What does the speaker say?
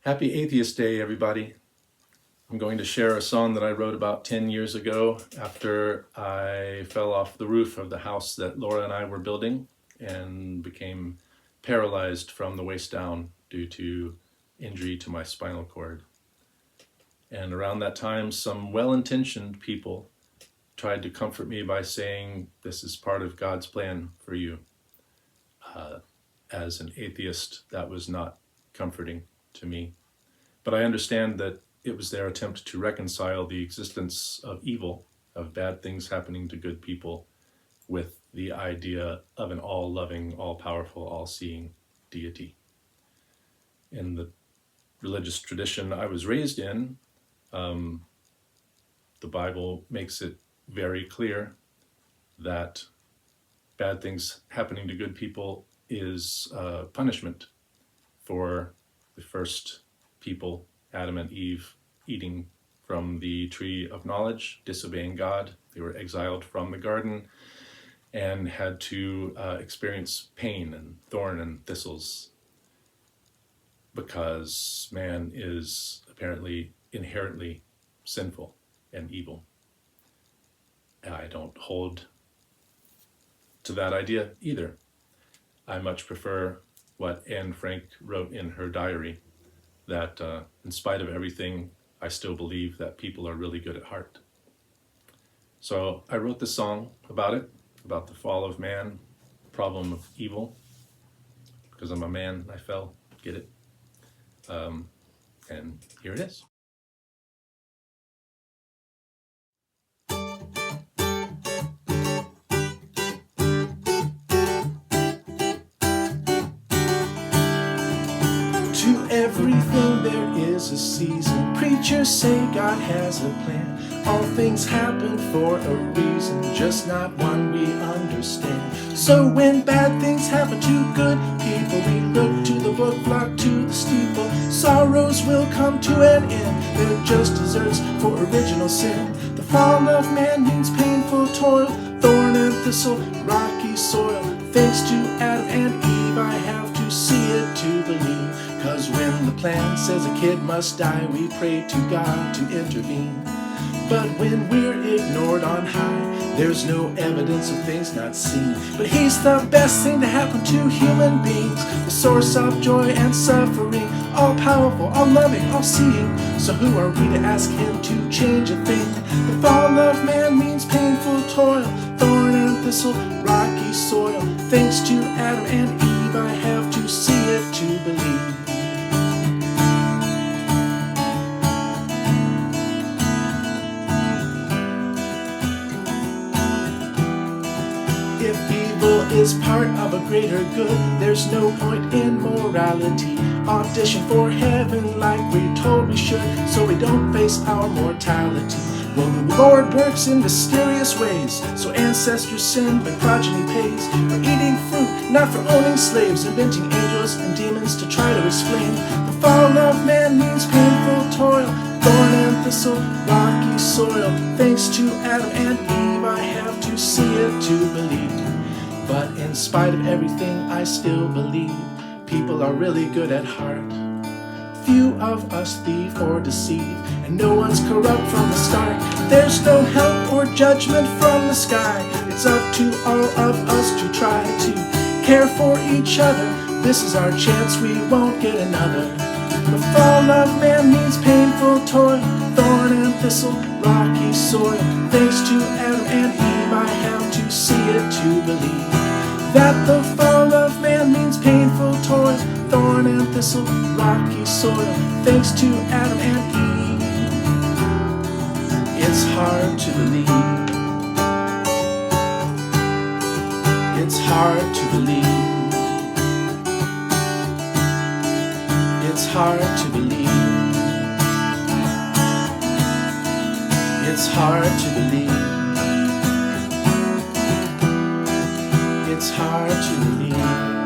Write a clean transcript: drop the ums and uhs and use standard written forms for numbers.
Happy Atheist Day, everybody. I'm going to share a song that I wrote about 10 years ago after I fell off the roof of the house that Laura and I were building and became paralyzed from the waist down due to injury to my spinal cord. And around that time, some well-intentioned people tried to comfort me by saying, this is part of God's plan for you. As an atheist, that was not comforting to me. But I understand that it was their attempt to reconcile the existence of evil, of bad things happening to good people, with the idea of an all-loving, all-powerful, all-seeing deity. In the religious tradition I was raised in, the Bible makes it very clear that bad things happening to good people is punishment for the first people, Adam and Eve, eating from the tree of knowledge, disobeying God. They were exiled from the garden and had to experience pain and thorn and thistles because man is apparently inherently sinful and evil. I don't hold to that idea either. I much prefer what Anne Frank wrote in her diary, that in spite of everything, I still believe that people are really good at heart. So I wrote this song about it, about the fall of man, problem of evil, because I'm a man, I fell, get it? And here it is. To everything there is a season. Preachers say God has a plan. All things happen for a reason, just not one we understand. So when bad things happen to good people, we look to the book, flock to the steeple. Sorrows will come to an end. They're just desserts for original sin. The fall of man means painful toil, thorn and thistle, rocky soil. Thanks to Adam and Eve, I have to see it to believe. 'Cause when the plan says a kid must die, we pray to God to intervene. But when we're ignored on high, there's no evidence of things not seen. But He's the best thing to happen to human beings, the source of joy and suffering, all-powerful, all-loving, all-seeing. So who are we to ask Him to change a thing? The fall of man means painful toil, thorn and thistle, rocky soil. Thanks to Adam and Eve, I have to see it to believe. If evil is part of a greater good, there's no point in morality. Audition for heaven like we're told we should, so we don't face our mortality. Well, the Lord works in mysterious ways, so ancestors sin, but progeny pays. For eating fruit, not for owning slaves, inventing angels and demons to try to explain. The fall of man means painful toil, thorn and thistle, rocky soil. Thanks to Adam and Eve, I have to see it to believe. But in spite of everything, I still believe people are really good at heart. Few of us thieve or deceive, and no one's corrupt from the start. There's no help or judgment from the sky. It's up to all of us to try to care for each other. This is our chance, we won't get another. The fall of man means painful toil, thorn and thistle, rocky soil. Thanks to Adam and Eve, I have to see it to believe that the fall of man means painful toil, thorn and thistle, rocky soil. Thanks to Adam and Eve, it's hard to believe. It's hard to believe. It's hard to believe. It's hard to believe. It's hard to believe.